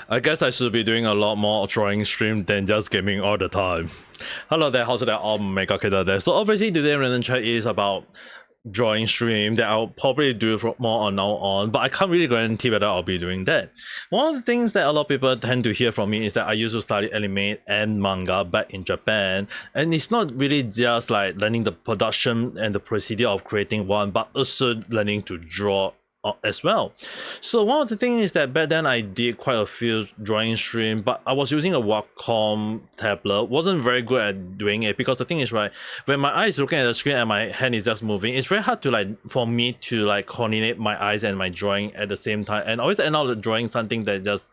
I guess I should be doing a lot more drawing stream than just gaming all the time. Hello there, how's it there? Ame Gakita there. So obviously today random chat is about drawing stream that I'll probably do more on now on, but I can't really guarantee whether I'll be doing that. One of the things that a lot of people tend to hear from me is that I used to study anime and manga back in Japan, and it's not really just like learning the production and the procedure of creating one, but also learning to draw as well. So one of the things is that back then I did quite a few drawing stream, but I was using a Wacom tablet. Wasn't very good at doing it because the thing is, right, when my eyes looking at the screen and my hand is just moving, it's very hard to for me to coordinate my eyes and my drawing at the same time, and always end up drawing something that just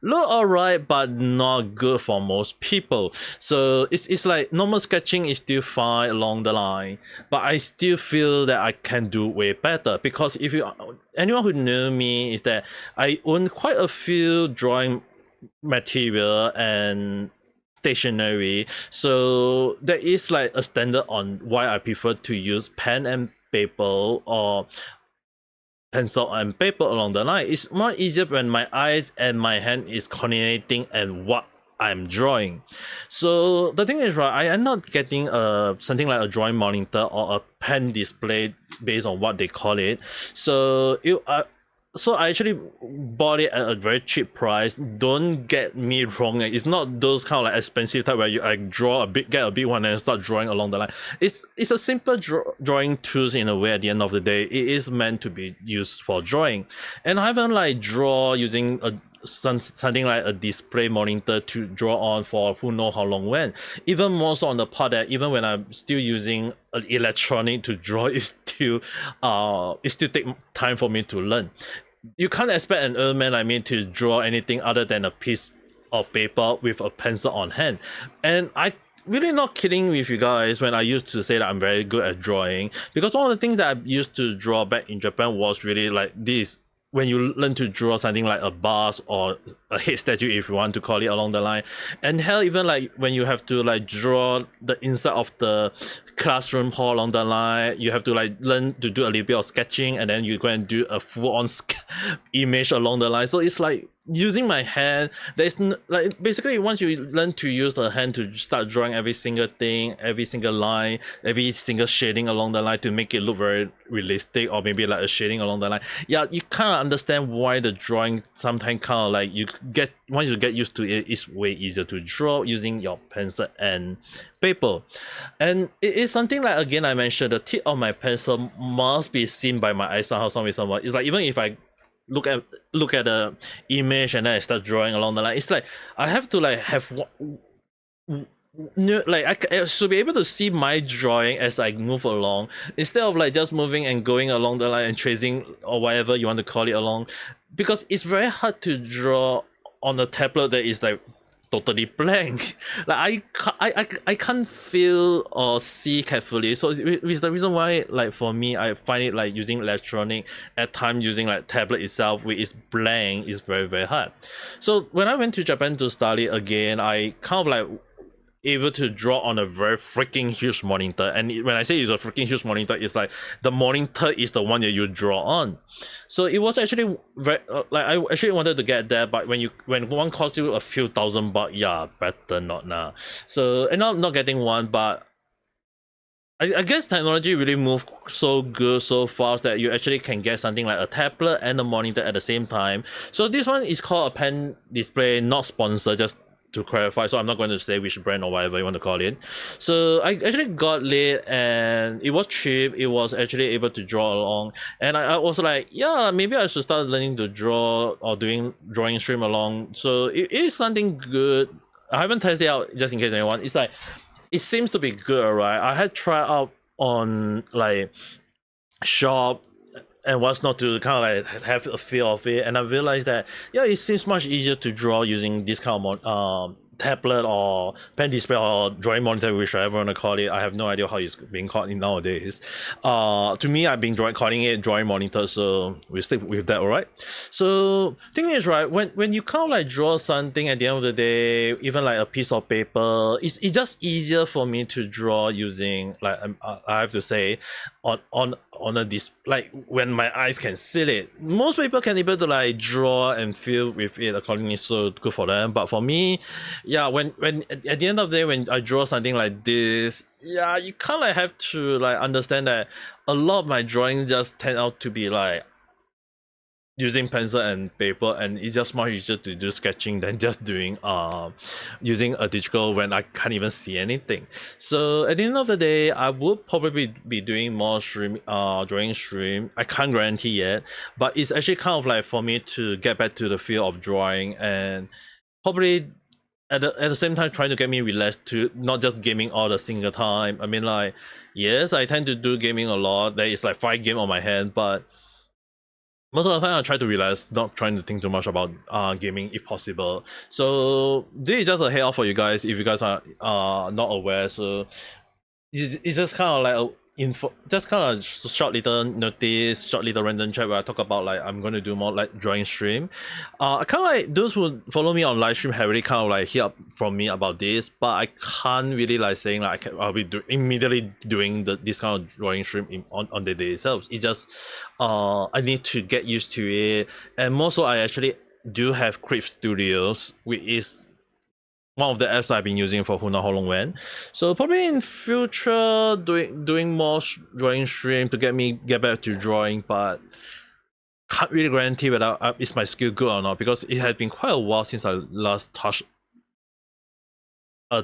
look alright but not good for most people. So it's like normal sketching is still fine along the line, but I still feel that I can do way better because if you anyone who knew me is that I own quite a few drawing material and stationery, so there is like a standard on why I prefer to use pen and paper or pencil and paper along the line. It's more easier when my eyes and my hand is coordinating and what I'm drawing. So the thing is, right, I am not getting something like a drawing monitor or a pen display based on what they call it. So so I actually bought it at a very cheap price. Don't get me wrong, it's not those kind of expensive type where you get a big one and start drawing along the line. It's a simple drawing tools in a way. At the end of the day, it is meant to be used for drawing, and I haven't draw using something like a display monitor to draw on for who know how long when. Even more so on the part that even when I'm still using an electronic to draw, it still take time for me to learn. You can't expect an old man like me to draw anything other than a piece of paper with a pencil on hand. And I really not kidding with you guys when I used to say that I'm very good at drawing, because one of the things that I used to draw back in Japan was really like this. When you learn to draw something like a bust or a head statue, if you want to call it along the line, and hell, even when you have to draw the inside of the classroom hall along the line, you have to learn to do a little bit of sketching, and then you go and do a full-on image along the line. So it's like using my hand. There's basically once you learn to use the hand to start drawing every single thing, every single line, every single shading along the line to make it look very realistic, or maybe like a shading along the line, yeah, you kind of understand why the drawing sometimes kind of once you get used to it, it's way easier to draw using your pencil and paper. And it is something again I mentioned, the tip of my pencil must be seen by my eyes somehow, some way, somewhere. It's even if I look at the image and then I start drawing along the line, it's I have to have I should be able to see my drawing as I move along, instead of just moving and going along the line and tracing or whatever you want to call it along, because it's very hard to draw on a tablet that is totally blank. I can't feel or see carefully. So it's the reason why for me I find it using electronic at times, using tablet itself which is blank, is very, very hard. So when I went to Japan to study again, I kind of able to draw on a very freaking huge monitor. And when I say it's a freaking huge monitor, it's the monitor is the one that you draw on. So it was actually very I actually wanted to get that, but when one costs you a few $1,000, yeah, better not now. So and I'm not getting one, but I guess technology really moved so good, so fast, that you actually can get something like a tablet and a monitor at the same time. So this one is called a pen display, not sponsored, just to clarify, so I'm not going to say which brand or whatever you want to call it. So I actually got it and it was cheap. It was actually able to draw along, and I was like, yeah, maybe I should start learning to draw or doing drawing stream along. So it is something good. I haven't tested it out, just in case anyone. It's it seems to be good, right? I had tried out on shop and what's not to kind of have a feel of it, and I realized that yeah, it seems much easier to draw using this kind of tablet or pen display or drawing monitor, whichever you want to call it. I have no idea how it's being called nowadays. To me, I've been calling it drawing monitor, so we stick with that, alright? So thing is, right, when you kind of draw something at the end of the day, even a piece of paper, it's just easier for me to draw using I have to say on on a like when my eyes can see it. Most people can able to like draw and feel with it accordingly, so good for them. But for me, yeah, when at the end of the day, when I draw something like this, yeah, you kind of have to like understand that a lot of my drawings just turn out to be like using pencil and paper, and it's just much easier to do sketching than just doing using a digital when I can't even see anything. So at the end of the day, I would probably be doing more drawing stream. I can't guarantee yet, but it's actually kind of like for me to get back to the feel of drawing, and probably at the same time trying to get me relaxed to not just gaming all the single time. I mean, like, yes, I tend to do gaming a lot. There is like 5 games on my hand, but most of the time I try to relax, not trying to think too much about gaming if possible. So this is just a head off for you guys if you guys are not aware. So it's just kind of like a info, just kind of short little notice, short little random chat where I talk about like I'm going to do more like drawing stream. I kind of like those who follow me on live stream have really kind of like hear up from me about this, but I can't really like saying like I'll be immediately doing this kind of drawing stream on the day itself. It's just I need to get used to it, and more so I actually do have Creep Studios, which is one of the apps I've been using for who knows how long when. So probably in future doing more drawing stream to get back to drawing, but can't really guarantee whether is my skill good or not, because it has been quite a while since I last touched a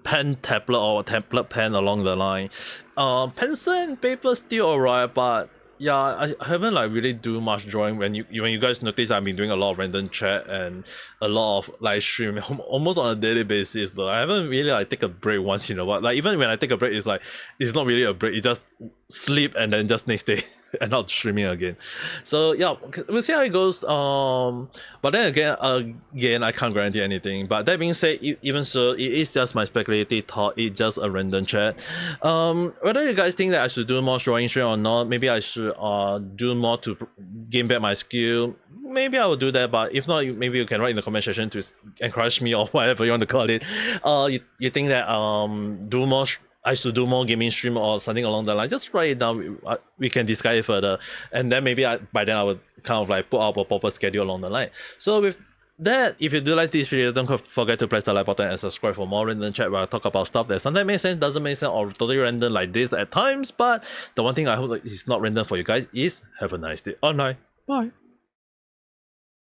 pen tablet or a tablet pen along the line. Pencil and paper still alright, but yeah, I haven't like really do much drawing. When you guys notice, I've been doing a lot of random chat and a lot of live stream almost on a daily basis though. I haven't really like take a break once in a while. Like even when I take a break, it's like it's not really a break, it's just sleep and then just next day and not streaming again. So yeah, we'll see how it goes. But then again, I can't guarantee anything. But that being said, even so, it is just my speculative thought. It's just a random chat. Whether you guys think that I should do more drawing stream or not, maybe I should do more to gain back my skill. Maybe I will do that. But if not, maybe you can write in the comment section to encourage me or whatever you want to call it. You think that I should do more gaming stream or something along the line, just write it down. We can discuss it further, and then maybe by then I would kind of like put out a proper schedule along the line. So with that, if you do like this video, don't forget to press the like button and subscribe for more random chat where I talk about stuff that sometimes makes sense, doesn't make sense, or totally random like this at times. But the one thing I hope that is not random for you guys is have a nice day or night. Bye.